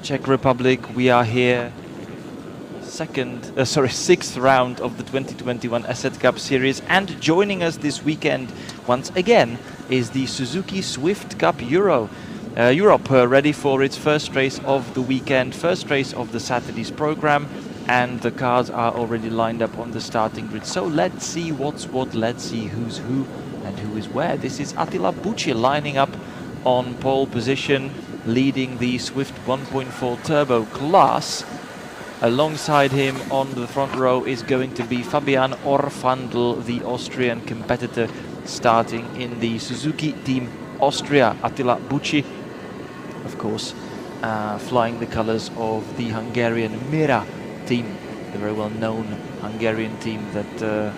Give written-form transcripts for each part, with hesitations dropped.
Czech Republic. We are here sixth round of the 2021 Asset Cup Series, and joining us this weekend once again is the Suzuki Swift Cup Europe, ready for its first race of the weekend, first race of the Saturday's program, and the cars are already lined up on the starting grid. So let's see what's what, let's see who's who and who is where. This is Attila Bucci lining up on pole position, leading the Swift 1.4 turbo class. Alongside him on the front row is going to be Fabian Orfandl, the Austrian competitor, starting in the Suzuki Team Austria. Attila Bucci, of course, flying the colors of the Hungarian Mira team, the very well-known Hungarian team that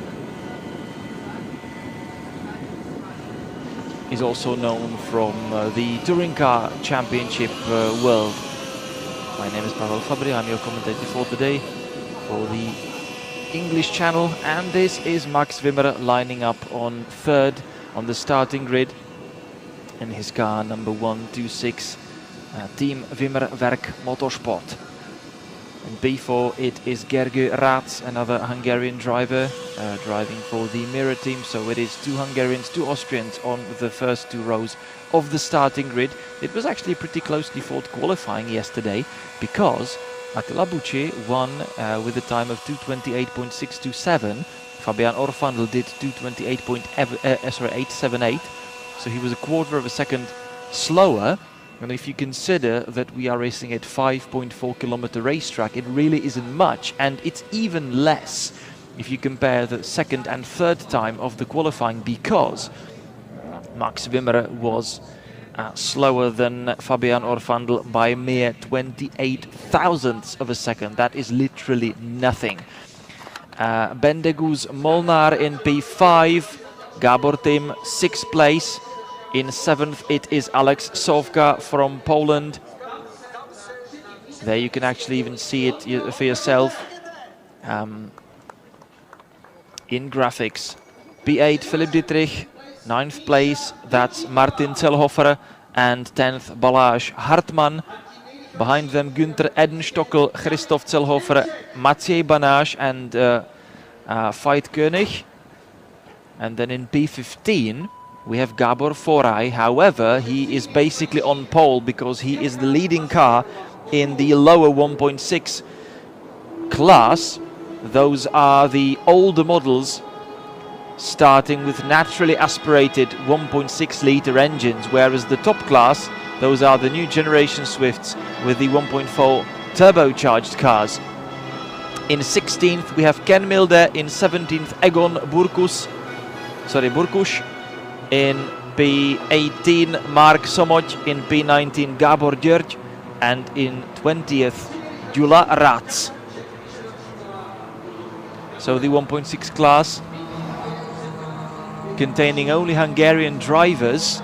is also known from the Touring Car Championship world. My name is Pavel Fabry, I'm your commentator for today for the English channel, and this is Max Wimmer lining up on third on the starting grid in his car number 126, Team Wimmer Werk Motorsport. And before it is Gergő Rácz, another Hungarian driver, driving for the Mira team. So it is two Hungarians, two Austrians on the first two rows of the starting grid. It was actually pretty closely fought qualifying yesterday, because Attila Bucci won with a time of 2:28.627. Fabian Orfandl did 2:28.878, so he was a quarter of a second slower. And if you consider that we are racing at 5.4-kilometer racetrack, it really isn't much, and it's even less if you compare the second and third time of the qualifying, because Max Wimmer was slower than Fabian Orfandl by a mere 28 thousandths of a second. That is literally nothing. Bendeguz Molnar in P5, Gabor Tim 6th place. In 7th it is Alex Sovka from Poland. There you can actually even see it for yourself in graphics. P8 Philipp Dietrich, 9th place, that's Martin Zellhofer, and 10th Balázs Hartmann. Behind them Günther Edenstockel, Christoph Zellhofer, Maciej Banás and Veit König. And then in P15 we have Gabor Foray. However, he is basically on pole because he is the leading car in the lower 1.6 class. Those are the older models, starting with naturally aspirated 1.6 litre engines, whereas the top class, those are the new generation Swifts with the 1.4 turbocharged cars. In 16th we have Ken Milde, in 17th Egon Burkus. In P18 Mark Somoc, in P19 Gabor György, and in 20th Gyula Rácz. So the 1.6 class containing only Hungarian drivers,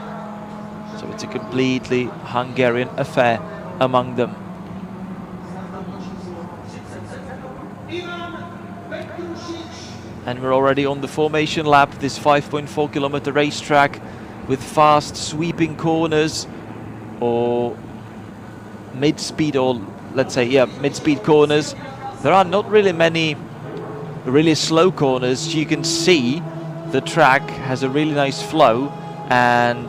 so it's a completely Hungarian affair among them. And we're already on the formation lap, this 5.4-kilometer racetrack with fast sweeping corners, or mid-speed, or let's say, yeah, mid-speed corners. There are not really many really slow corners. You can see the track has a really nice flow, and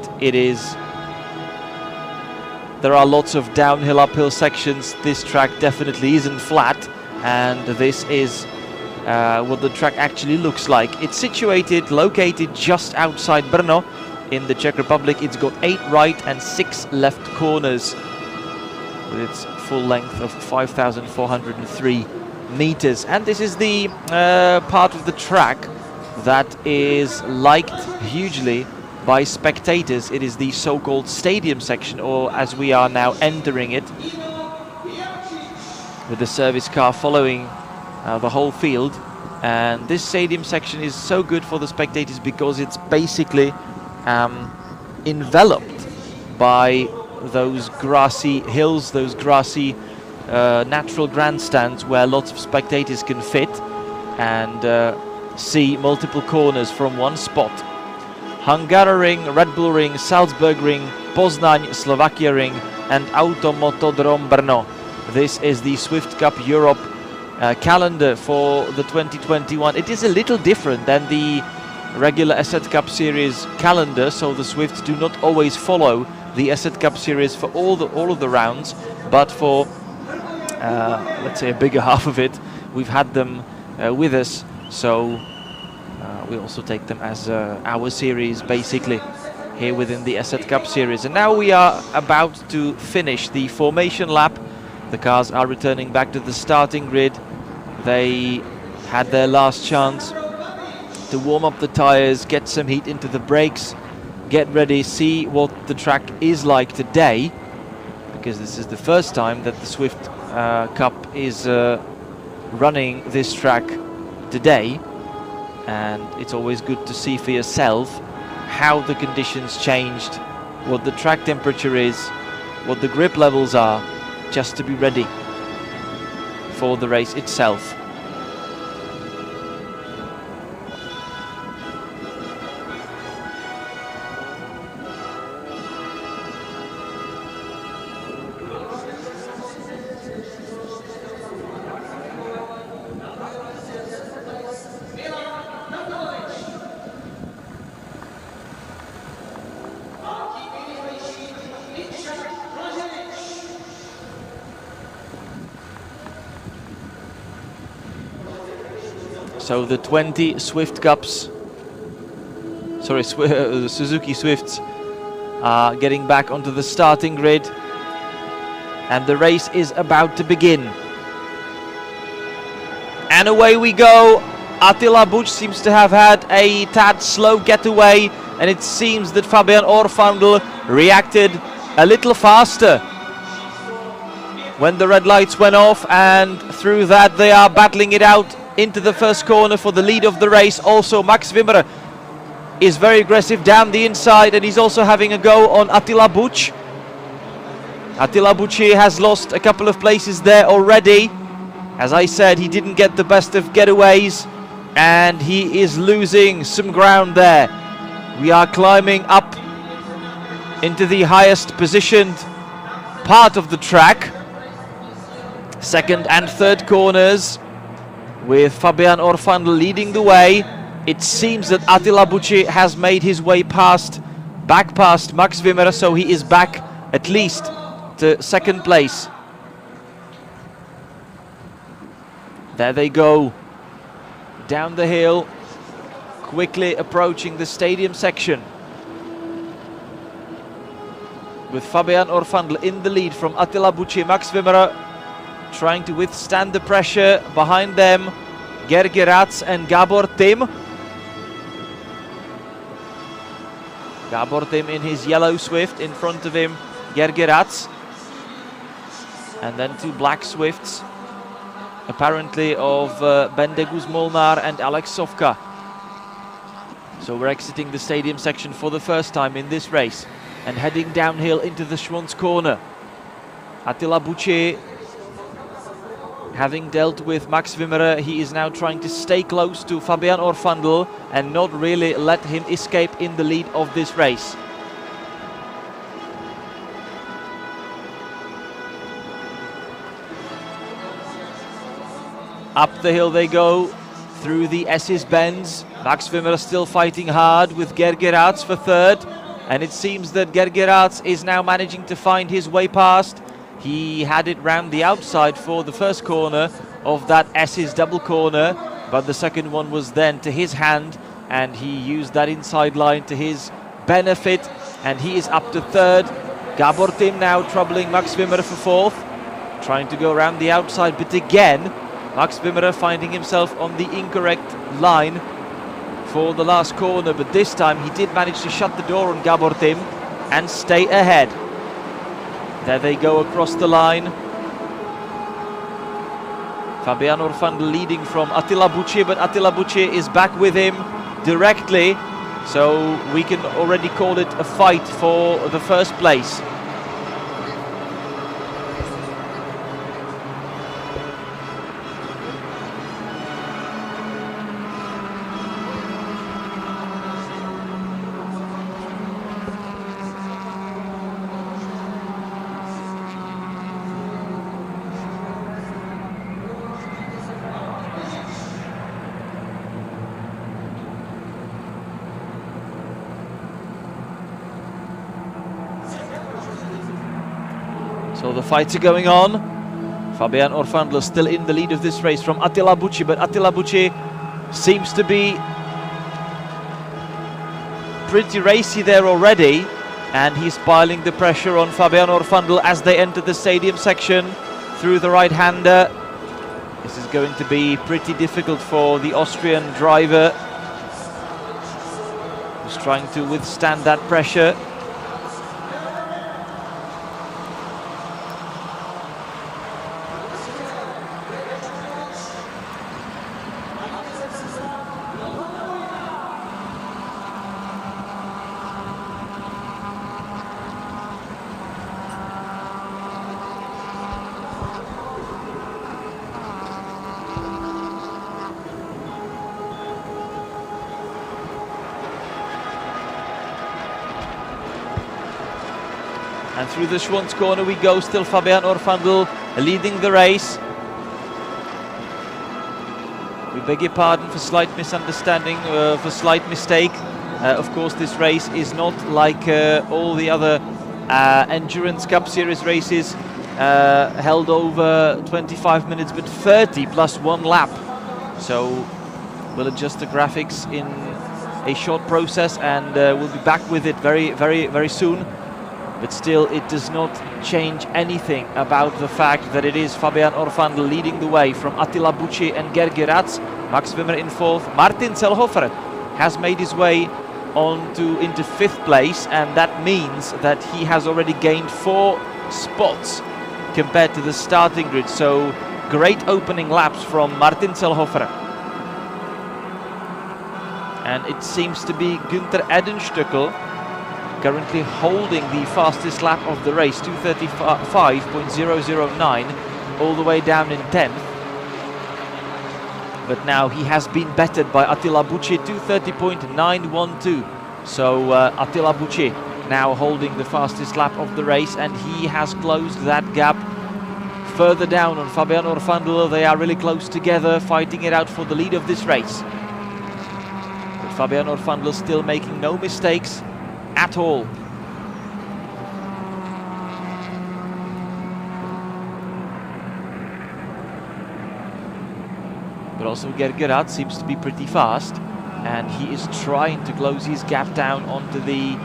there are lots of downhill, uphill sections. This track definitely isn't flat, and this is what the track actually looks like. It's located just outside Brno in the Czech Republic. It's got 8 right and 6 left corners with its full length of 5,403 meters. And this is the part of the track that is liked hugely by spectators. It is the so-called stadium section, or as we are now entering it, with the service car following the whole field. And this stadium section is so good for the spectators because it's basically enveloped by those grassy hills, those grassy natural grandstands where lots of spectators can fit and see multiple corners from one spot. Hungaroring, Red Bull Ring, Salzburg Ring, Poznań, Slovakia Ring and Automotodrom Brno. This is the Swift Cup Europe calendar for the 2021. It is a little different than the regular Asset Cup Series calendar, so the Swifts do not always follow the Asset Cup Series for all of the rounds, but for let's say a bigger half of it, we've had them with us, so we also take them as our series basically here within the Asset Cup Series. And now we are about to finish the formation lap. The cars are returning back to the starting grid. They had their last chance to warm up the tires, get some heat into the brakes, get ready, see what the track is like today, because this is the first time that the Swift Cup is running this track today, and it's always good to see for yourself how the conditions changed, what the track temperature is, what the grip levels are, just to be ready for the race itself. So the 20 Swift Cups, sorry, Suzuki Swifts are getting back onto the starting grid, and the race is about to begin. And away we go. Attila Buč seems to have had a tad slow getaway, and it seems that Fabian Orfandl reacted a little faster when the red lights went off, and through that they are battling it out into the first corner for the lead of the race. Also Max Wimmer is very aggressive down the inside, and he's also having a go on Attila Buč. Attila Buč has lost a couple of places there already. As I said, he didn't get the best of getaways, and he is losing some ground there. We are climbing up into the highest positioned part of the track. Second and third corners, with Fabian Orfandl leading the way. It seems that Attila Buč has made his way back past Max Wimmer, so he is back at least to second place. There they go, down the hill, quickly approaching the stadium section, with Fabian Orfandl in the lead from Attila Buč. Max Wimmer trying to withstand the pressure behind them, Gergi Rac and Gabor Tim. Gabor Tim in his yellow Swift, in front of him Gergi Rac, and then two black Swifts, apparently of Bende Guzmolnar and Alex Sovka. So we're exiting the stadium section for the first time in this race and heading downhill into the Schwanz corner. Attila Buč, having dealt with Max Wimmer, he is now trying to stay close to Fabian Orfandl and not really let him escape in the lead of this race. Up the hill they go, through the S's bends. Max Wimmer still fighting hard with Gergi Rac for third, and it seems that Gergi Rac is now managing to find his way past. He had it round the outside for the first corner of that S's double corner, but the second one was then to his hand, and he used that inside line to his benefit, and he is up to third. Gabor Tim now troubling Max Wimmer for fourth, trying to go around the outside, but again Max Wimmer finding himself on the incorrect line for the last corner, but this time he did manage to shut the door on Gabor Tim and stay ahead. There they go across the line. Fabian Orfandl leading from Attila Buč, but Attila Buč is back with him directly, so we can already call it a fight for the first place. So the fights are going on. Fabian Orfandler still in the lead of this race from Attila Bucci, but Attila Bucci seems to be pretty racy there already, and he's piling the pressure on Fabian Orfandler as they enter the stadium section through the right-hander. This is going to be pretty difficult for the Austrian driver, who's trying to withstand that pressure. And through the Schwanz corner we go, still Fabian Orfandler leading the race. We beg your pardon for slight misunderstanding, for slight mistake. Of course, this race is not like all the other Endurance Cup Series races held over 25 minutes, but 30 plus 1 lap. So we'll adjust the graphics in a short process, and we'll be back with it very soon. But still, it does not change anything about the fact that it is Fabian Orfandler leading the way from Attila Bucci and Gergi Ratz. Max Wimmer in 4th. Martin Zellhofer has made his way into 5th place, and that means that he has already gained 4 spots compared to the starting grid. So great opening laps from Martin Zellhofer. And it seems to be Günther Edenstückel currently holding the fastest lap of the race, 2:35.009, all the way down in 10th. But now he has been bettered by Attila Bucci, 2:30.912. So Attila Bucci now holding the fastest lap of the race, and he has closed that gap further down on Fabian Orfandler. They are really close together, fighting it out for the lead of this race. But Fabian Orfandler still making no mistakes at all. But also Gergi Ratz seems to be pretty fast, and he is trying to close his gap down onto the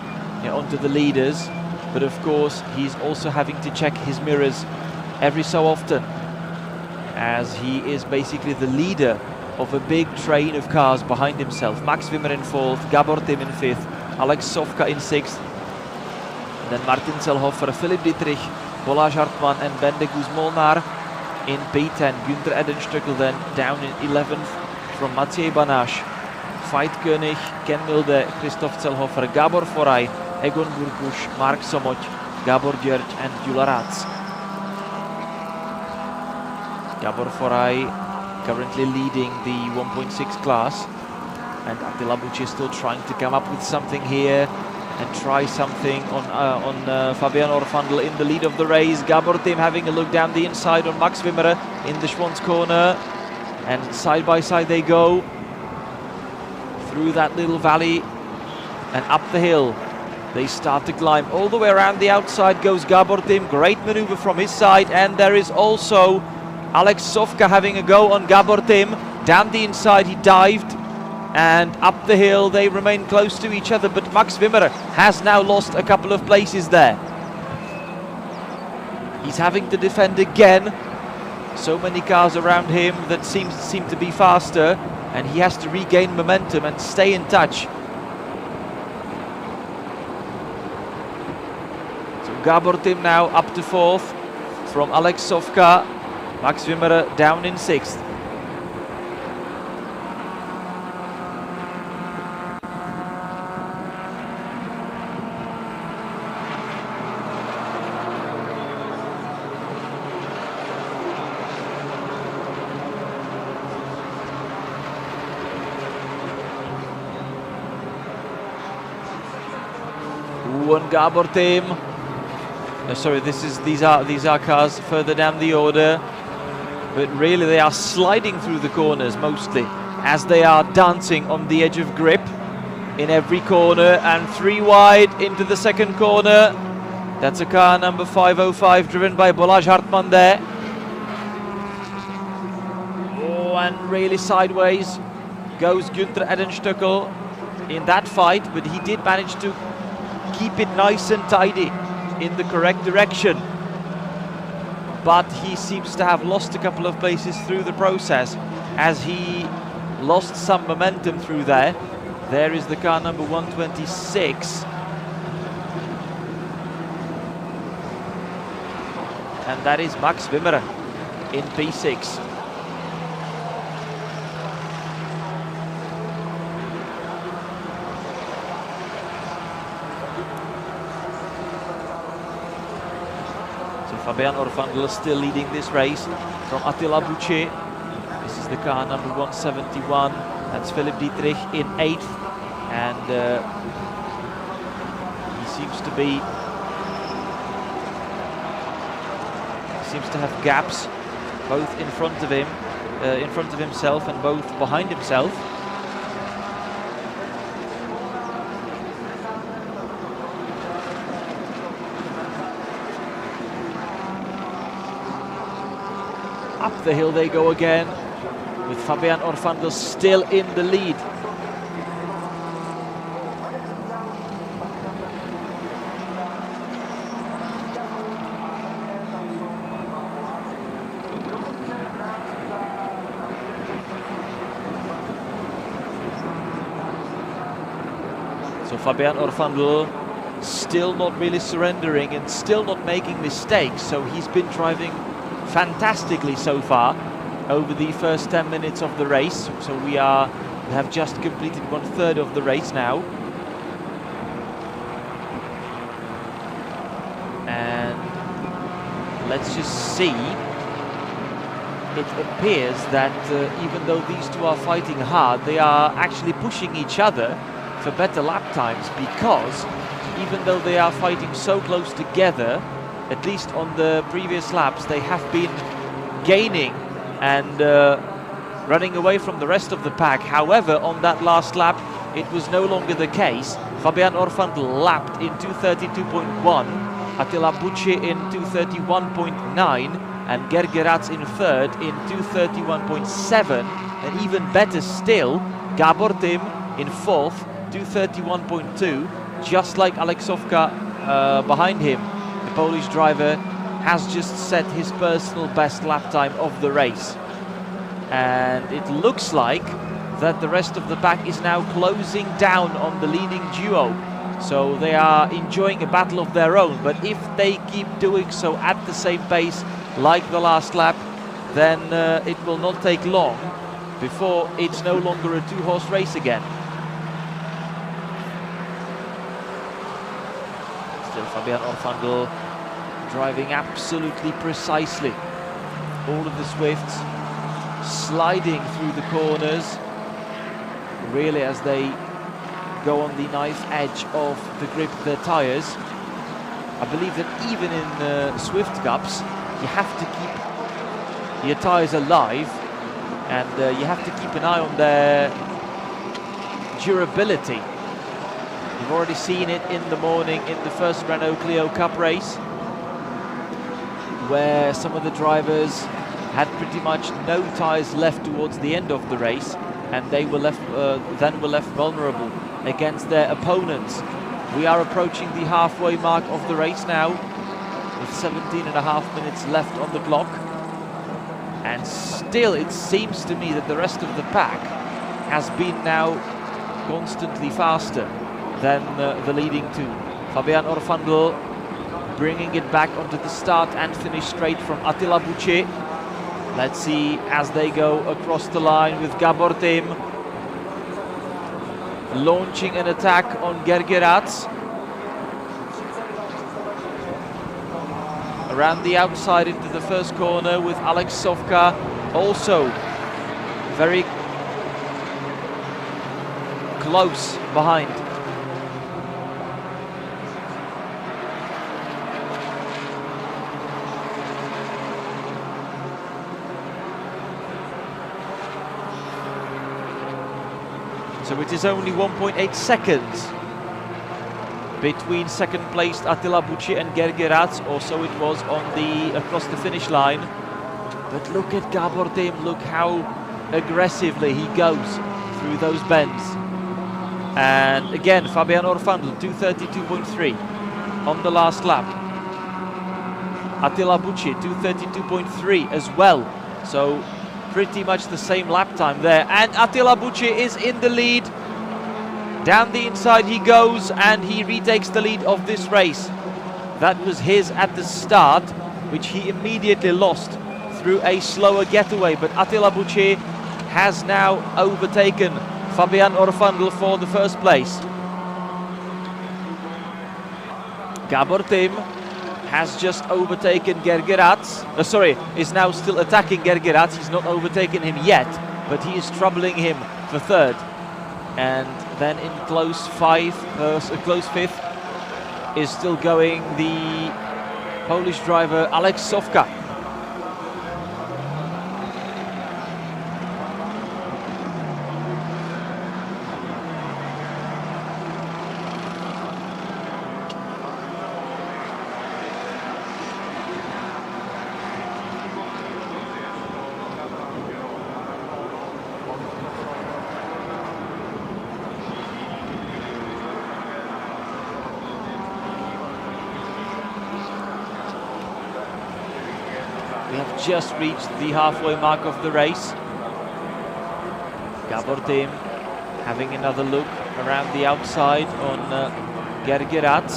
leaders. But of course, he's also having to check his mirrors every so often, as he is basically the leader of a big train of cars behind himself. Max Wimmer in 4th, Gabor Tim in 5th, Alex Sofka in 6th, and then Martin Zellhofer, Philipp Dietrich, Balázs Hartmann and Bende Guzmolnar in P10. Günther Edenstückel then down in 11th from Maciej Banaš, Veit König, Ken Milde, Christoph Zellhofer, Gabor Foraj, Egon Burkuš, Mark Somoť, Gabor György and Gyula Ratz. Gabor Foraj currently leading the 1.6 class, and Attila Bucci is still trying to come up with something here and try something on Fabian Orfandler in the lead of the race. Gabor Tim having a look down the inside on Max Wimmer in the Schwanz corner, and side by side they go through that little valley and up the hill. They start to climb all the way around. The outside goes Gabor Tim, great maneuver from his side, and there is also Alex Sofka having a go on Gabor Tim. Down the inside he dived, and up the hill they remain close to each other, but Max Wimmer has now lost a couple of places there. He's having to defend again. So many cars around him that seem to be faster, and he has to regain momentum and stay in touch. So Gabor Tim now up to 4th from Alex Sofka. Max Wimmer down in 6th. And Gabor Tim. Sorry, these are cars further down the order, but really they are sliding through the corners mostly, as they are dancing on the edge of grip in every corner. And 3 wide into the second corner. That's a car number 505 driven by Balázs Hartmann there. Oh, and really sideways goes Günther Edenstückel in that fight, but he did manage to keep it nice and tidy in the correct direction. But he seems to have lost a couple of places through the process as he lost some momentum through there. There is the car number 126. And that is Max Wimmerer in P6. So Fabian Orfandl still leading this race from Attila Bucci. This is the car number 171. That's Philipp Dietrich in 8th. And he seems to have gaps both in front of him, in front of himself, and both behind himself. Up the hill they go again, with Fabian Orfandl still in the lead. So Fabian Orfandl still not really surrendering and still not making mistakes. So he's been driving fantastically so far over the first 10 minutes of the race. So we have just completed 1/3 of the race now. And let's just see. It appears that even though these two are fighting hard, they are actually pushing each other for better lap times, because even though they are fighting so close together, at least on the previous laps, they have been gaining and running away from the rest of the pack. However, on that last lap, it was no longer the case. Fabian Orfandl lapped in 2:32.1, Attila Bucci in 2:31.9, and Gergeratz in 3rd in 2:31.7, and even better still, Gabor Tim in 4th, 2:31.2, just like Alexovka behind him. The Polish driver has just set his personal best lap time of the race. And it looks like that the rest of the pack is now closing down on the leading duo. So they are enjoying a battle of their own, but if they keep doing so at the same pace like the last lap, then it will not take long before it's no longer a two-horse race again. Still Fabian Orfandl driving absolutely precisely. All of the Swifts sliding through the corners, really, as they go on the knife edge of the grip of their tyres. I believe that even in Swift Cups, you have to keep your tyres alive, and you have to keep an eye on their durability. You've already seen it in the morning in the first Renault Clio Cup race, where some of the drivers had pretty much no tyres left towards the end of the race, and they were left vulnerable against their opponents. We are approaching the halfway mark of the race now, with 17.5 minutes left on the clock, and still it seems to me that the rest of the pack has been now constantly faster than the leading two. Fabian Orfandl bringing it back onto the start and finish straight from Attila Bucci. Let's see as they go across the line with Gabor Tim launching an attack on Gergeratz. Around the outside into the first corner with Alex Sovka also very close behind. So it is only 1.8 seconds between second placed Attila Bucci and Gergerat, or so it was on the across the finish line. But look at Gabor Dim, look how aggressively he goes through those bends. And again, Fabian Orfandl, 2:32.3 on the last lap. Attila Bucci, 2:32.3 as well. So pretty much the same lap time there. And Attila Bucci is in the lead. Down the inside he goes, and he retakes the lead of this race. That was his at the start, which he immediately lost through a slower getaway. But Attila Bucci has now overtaken Fabian Orfandl for the first place. Gabor Dim has just overtaken Gergerat. Is now still attacking Gergerat. He's not overtaken him yet, but he is troubling him for third. And then in close fifth is still going the Polish driver Alex Sofka. We have just reached the halfway mark of the race. Gabor Dim having another look around the outside on Gergerat.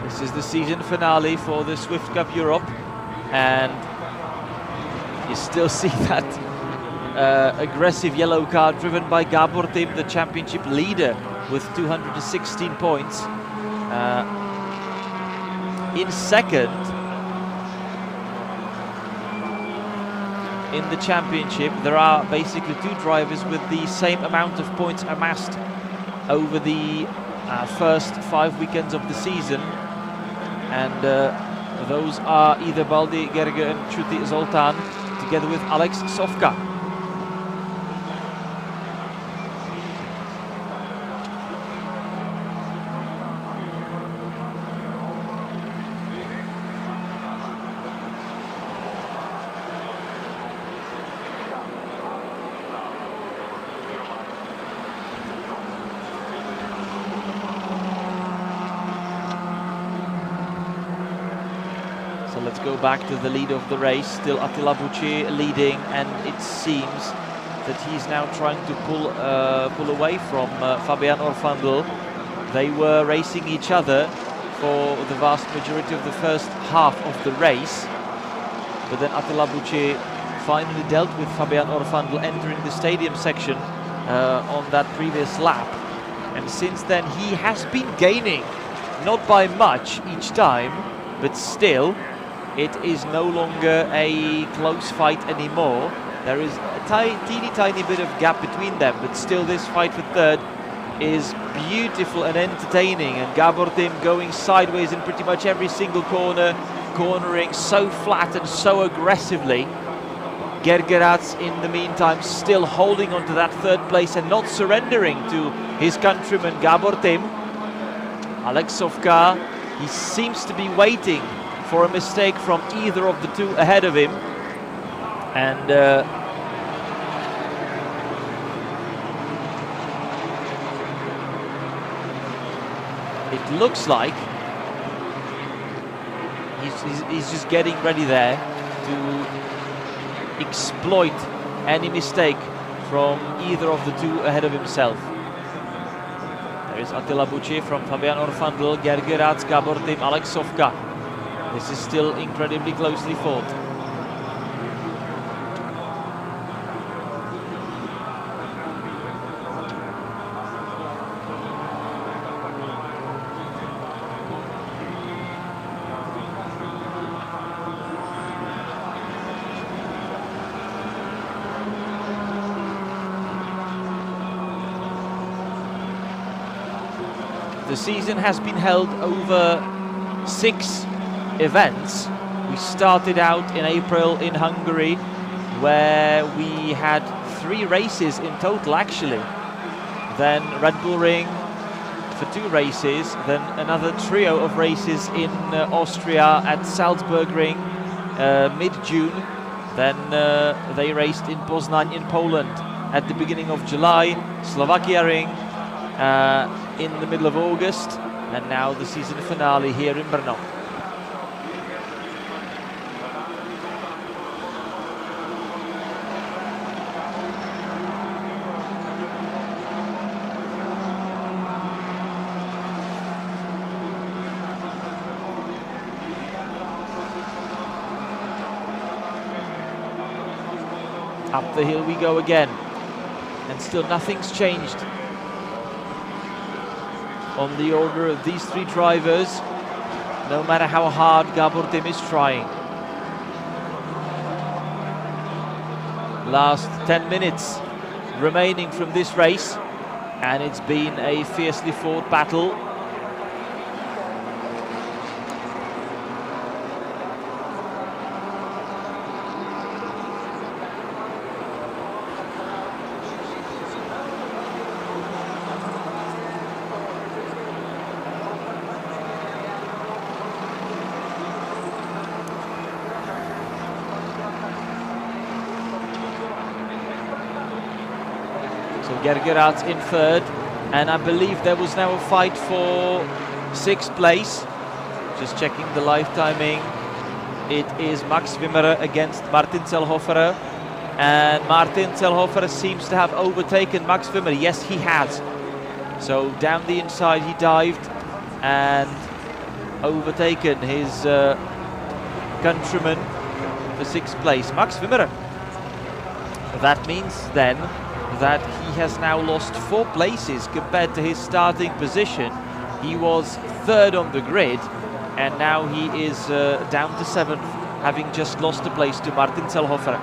This is the season finale for the Swift Cup Europe, and you still see that aggressive yellow card driven by Gabor Dim, the championship leader with 216 points. In second in the championship, there are basically two drivers with the same amount of points amassed over the first 5 weekends of the season. And those are either Baldi Gerge and Chuti Zoltan, together with Alex Sofka. So let's go back to the lead of the race. Still Attila Bucci leading, and it seems that he's now trying to pull away from Fabian Orfandl. They were racing each other for the vast majority of the first half of the race, but then Attila Bucci finally dealt with Fabian Orfandl entering the stadium section on that previous lap, and since then he has been gaining, not by much each time, but still it is no longer a close fight anymore. There is a tiny bit of gap between them, but still this fight for third is beautiful and entertaining, and Gabor Dim going sideways in pretty much every single corner, cornering so flat and so aggressively. Gergerat in the meantime still holding on to that third place and not surrendering to his countryman Gabor Dim. Alex Sofka, he seems to be waiting for a mistake from either of the two ahead of him, and it looks like he's just getting ready there to exploit any mistake from either of the two ahead of himself. is Attila Bucci from Fabian Orfandl, Gergerat, Gabor Tim, Alex Sofka. This is still incredibly closely fought. The season has been held over 6 events. We started out in April in Hungary, where we had 3 races in total actually. Then Red Bull Ring for 2 races, then another trio of races in Austria at Salzburg Ring mid-June. Then they raced in Poznań in Poland at the beginning of July, Slovakia Ring in the middle of August, and now the season finale here in Brno. Up the hill we go again, and still nothing's changed on the order of these 3 drivers, no matter how hard Gabor Tim is trying. Last 10 minutes remaining from this race, and it's been a fiercely fought battle. Gergerat in 3rd, and I believe there was now a fight for 6th place. Just checking the live timing. It is Max Wimmerer against Martin Zellhofer, and Martin Zellhofer seems to have overtaken Max Wimmerer. Yes, he has. So down the inside he dived and overtaken his countryman for 6th place, Max Wimmerer. That means then that he has now lost 4 places compared to his starting position. He was 3rd on the grid, and now he is down to 7th, having just lost a place to Martin Zellhofer.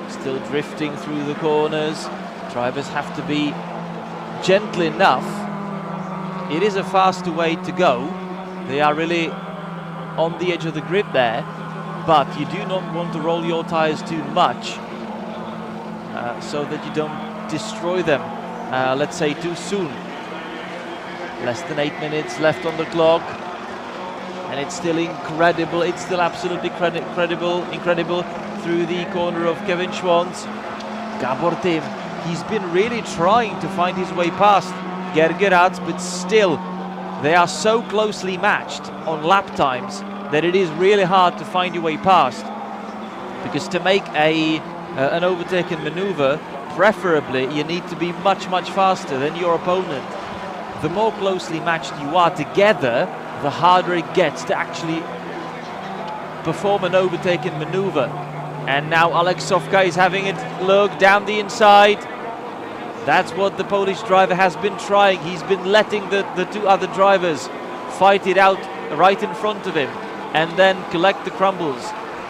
Still drifting through the corners. Drivers have to be gentle enough. It is a faster way to go. They are really on the edge of the grid there, but you do not want to roll your tires too much so that you don't destroy them, let's say, too soon. Less than 8 minutes left on the clock, and it's still incredible. It's still absolutely incredible through the corner of Kevin Schwantz. Gabor Tim, he's been really trying to find his way past Gergerat, but still they are so closely matched on lap times that it is really hard to find your way past, because to make an overtaken maneuver, preferably you need to be much faster than your opponent. The more closely matched you are together, the harder it gets to actually perform an overtaken maneuver. And now Alex Sofka is having it look down the inside. That's what the Polish driver has been trying. He's been letting the 2 other drivers fight it out right in front of him and then collect the crumbles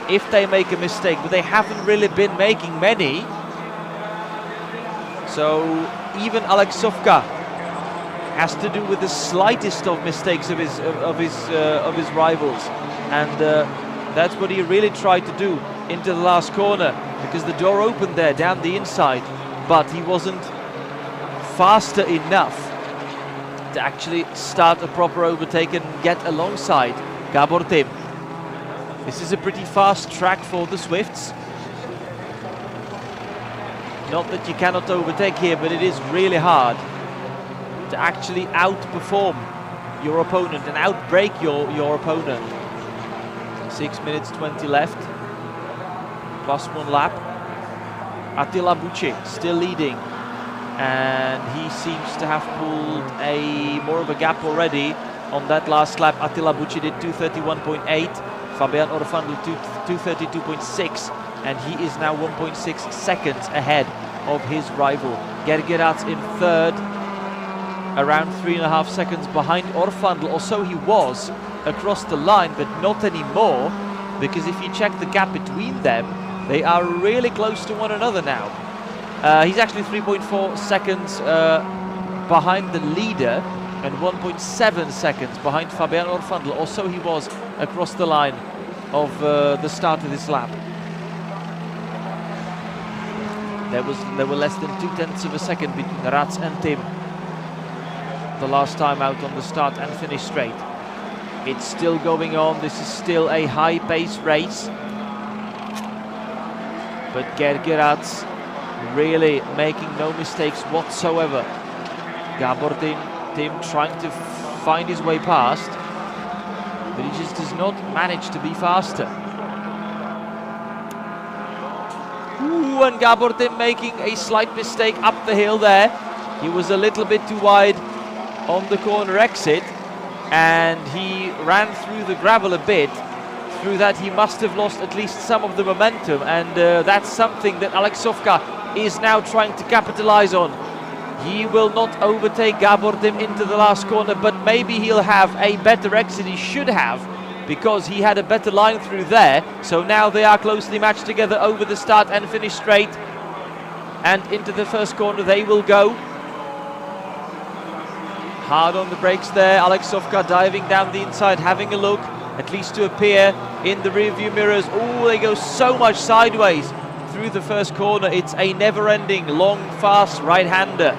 if they make a mistake, but they haven't really been making many. So even Alex Sofka has to do with the slightest of mistakes of his rivals, and that's what he really tried to do into the last corner, because the door opened there down the inside, but he wasn't faster enough to actually start a proper overtake and get alongside Gabor Tim. This is a pretty fast track for the Swifts. Not that you cannot overtake here, but it is really hard to actually outperform your opponent and outbrake your opponent. 6 minutes 20 left, plus 1 lap. Attila Bucci still leading, and he seems to have pulled more of a gap already on that last lap. Attila Bucci did 2:31.8, Fabian Orfandl 2:32.6, and he is now 1.6 seconds ahead of his rival. Gergeratz in third, around 3.5 seconds behind Orfandl. Also, he was across the line, but not anymore, because if you check the gap between them, they are really close to one another now. He's actually 3.4 seconds behind the leader and 1.7 seconds behind Fabian Orfandl. Also, he was across the line of the start of this lap. There were less than 0.2 of a second between Ratz and Tim the last time out on the start and finish straight. It's still going on. This is still a high-pace race, but Gergeratz really making no mistakes whatsoever. Gabor Tim trying to find his way past, but he just does not manage to be faster. Ooh, and Gabor Tim making a slight mistake up the hill there. He was a little bit too wide on the corner exit, and he ran through the gravel a bit. Through that, he must have lost at least some of the momentum, and that's something that Alexovka is now trying to capitalize on. He will not overtake Gabor Tim into the last corner, but maybe he'll have a better exit. He should have, because he had a better line through there. So now they are closely matched together over the start and finish straight, and into the first corner they will go. Hard on the brakes there. Alexovka diving down the inside, having a look, at least to appear in the rearview mirrors. Oh, they go so much sideways through the first corner. It's a never-ending, long, fast right-hander.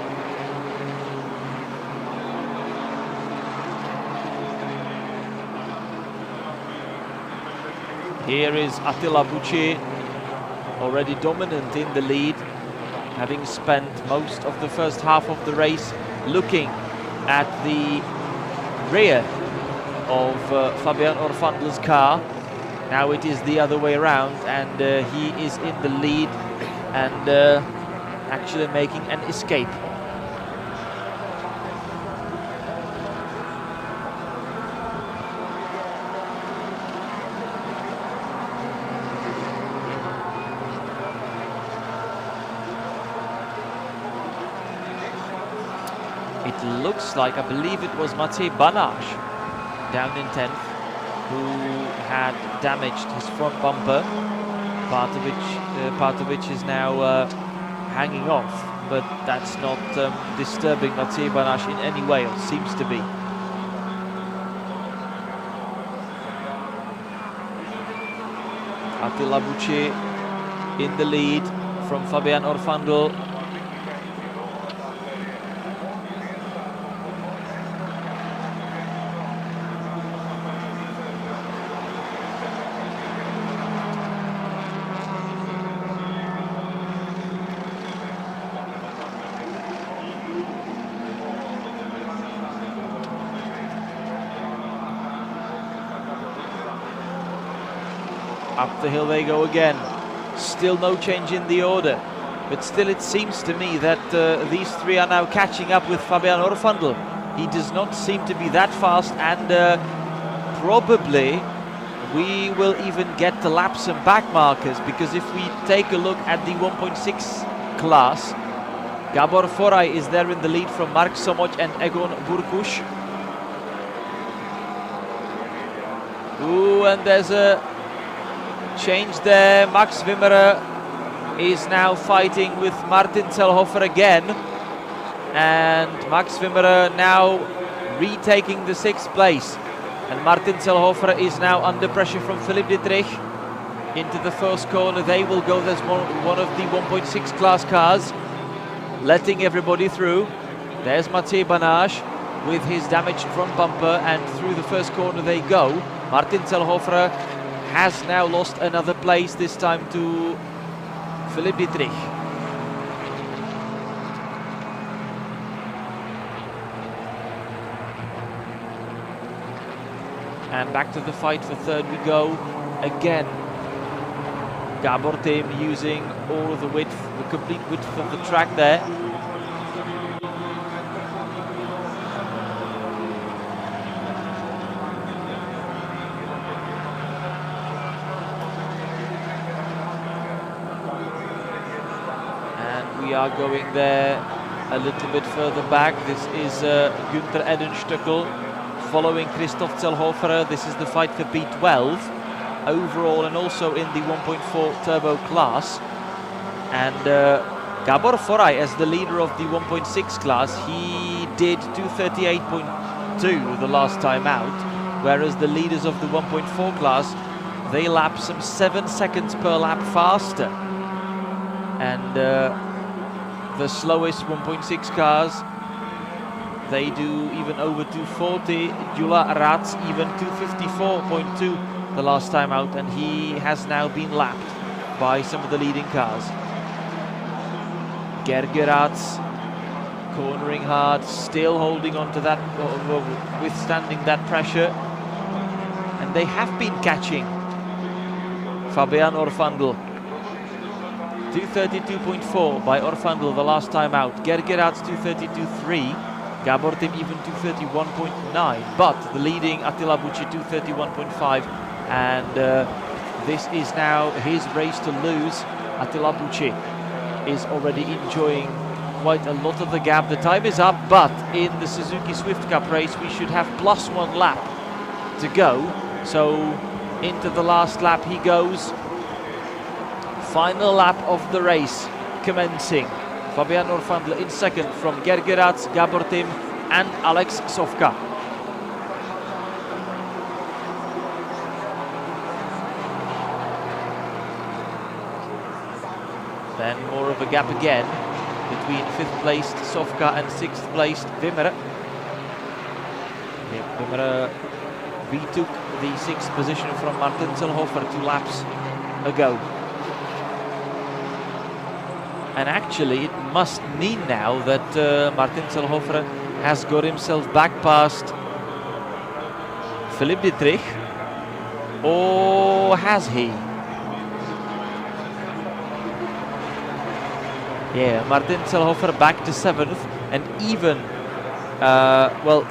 Here is Attila Bucci, already dominant in the lead, having spent most of the first half of the race looking at the rear of Fabian Orfandl's car. Now it is the other way around, and he is in the lead and actually making an escape. It looks like, I believe it was Matej Banach down in 10th who had damaged his front bumper, part of which is now hanging off, but that's not disturbing Matej Banach in any way, or seems to be. Attila Bucci in the lead from Fabian Orfandl. Up the hill they go again. Still no change in the order, but still it seems to me that these three are now catching up with Fabian Orfandl. He does not seem to be that fast, and probably we will even get the laps and back markers, because if we take a look at the 1.6 class, Gabor Foray is there in the lead from Mark Somoc and Egon Burkush. Ooh, and there's a change there. Max Wimmerer is now fighting with Martin Zellhofer again, and Max Wimmerer now retaking the 6th place, and Martin Zellhofer is now under pressure from Philipp Dietrich. Into the first corner they will go. There's one of the 1.6 class cars letting everybody through. There's Matej Banach, with his damage front bumper, and through the first corner they go. Martin Zellhofer has now lost another place, this time to Philipp Dietrich. And back to the fight for third we go again. Gabor Tim using all of the width, the complete width of the track there. And we are going there a little bit further back. This is Günther Edenstückel following Christoph Zellhofer. This is the fight for P12 overall and also in the 1.4 turbo class. And Gabor Foray, as the leader of the 1.6 class, he did 238.2 the last time out, whereas the leaders of the 1.4 class, they lap some 7 seconds per lap faster. And the slowest 1.6 cars, they do even over 240. Gyula Rats even 254.2 the last time out, and he has now been lapped by some of the leading cars. Gergerats cornering hard, still holding on to that, withstanding that pressure, and they have been catching Fabian Orfandl. 232.4 by Orfandl the last time out. Gergerats 232.3. Gabor Tim even 231.9, but the leading Attila Bucci 231.5, and this is now his race to lose. Attila Bucci is already enjoying quite a lot of the gap. The time is up, but in the Suzuki Swift Cup race we should have +1 lap to go. So into the last lap he goes. Final lap of the race commencing. Fabian Orfandl in second from Gergerats, Gabor Tim and Alex Sofka. Then more of a gap again between 5th placed Sofka and 6th placed Wimmer. Wimmer retook the 6th position from Martin Zellhofer 2 laps ago. And actually it must mean now that Martin Zellhofer has got himself back past Philipp Dietrich, or has he? Yeah, Martin Zellhofer back to 7th, and even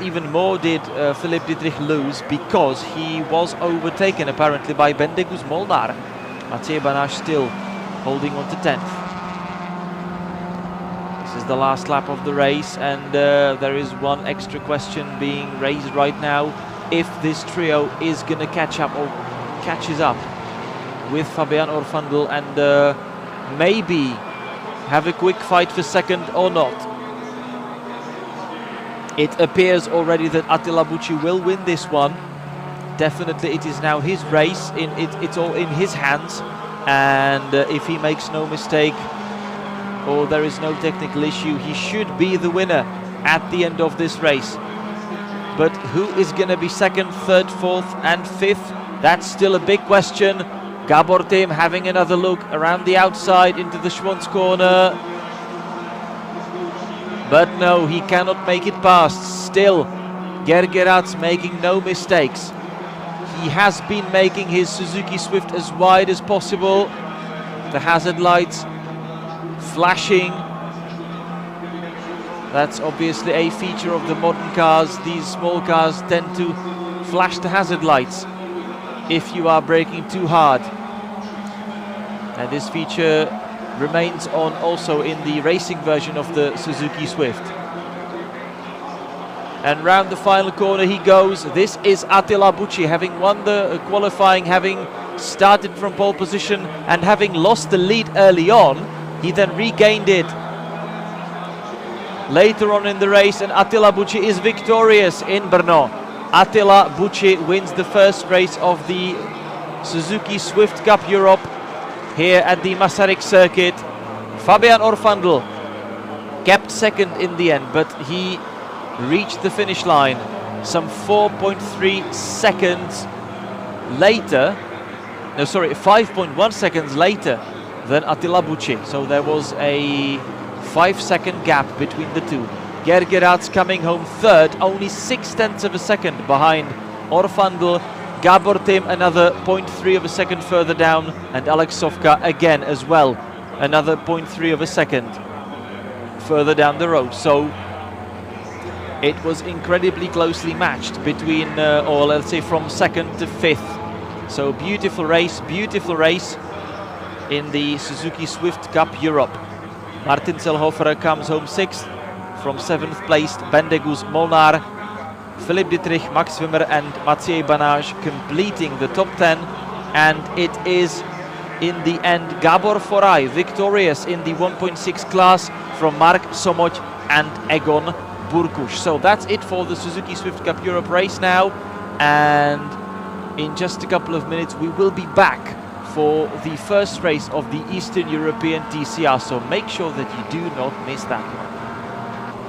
even more did Philipp Dietrich lose, because he was overtaken apparently by Bendegus Molnar. Matej Banaš still holding on to 10th. This is the last lap of the race, and there is one extra question being raised right now: if this trio is going to catch up or catches up with Fabian Orfandl and maybe have a quick fight for second or not. It appears already that Attila Bucci will win this one. Definitely it is now his race, it's all in his hands, and if he makes no mistake, or there is no technical issue, he should be the winner at the end of this race. But who is going to be second, third, fourth and fifth? That's still a big question. Gabor Tim having another look around the outside into the Schwanz corner. But no, he cannot make it past. Still, Gergerats making no mistakes. He has been making his Suzuki Swift as wide as possible. The hazard lights flashing. That's obviously a feature of the modern cars. These small cars tend to flash the hazard lights if you are braking too hard. And this feature remains on also in the racing version of the Suzuki Swift. And round the final corner he goes. This is Attila Bucci, having won the qualifying, having started from pole position and having lost the lead early on. He then regained it later on in the race, and Attila Bucci is victorious in Brno. Attila Bucci wins the first race of the Suzuki Swift Cup Europe here at the Masaryk circuit. Fabian Orfandl kept second in the end, but he reached the finish line some 4.3 seconds later. No, sorry, 5.1 seconds later than Attila Bucci. So there was a 5-second gap between the two. Gergerats coming home third, only 0.6 of a second behind Orfandl. Gabor Tim another 0.3 of a second further down, and Alex Sovka again as well, another 0.3 of a second further down the road. So it was incredibly closely matched between, or let's say from second to fifth. So beautiful race in the Suzuki Swift Cup Europe. Martin Zellhofer comes home sixth. From 7th placed Bendegus Molnar, Philipp Dietrich, Max Wimmer and Mathieu Banage completing the top 10. And it is in the end Gabor Foray victorious in the 1.6 class from Mark Somoc and Egon Burkush. So that's it for the Suzuki Swift Cup Europe race now. And in just a couple of minutes we will be back for the first race of the Eastern European TCR. So make sure that you do not miss that one.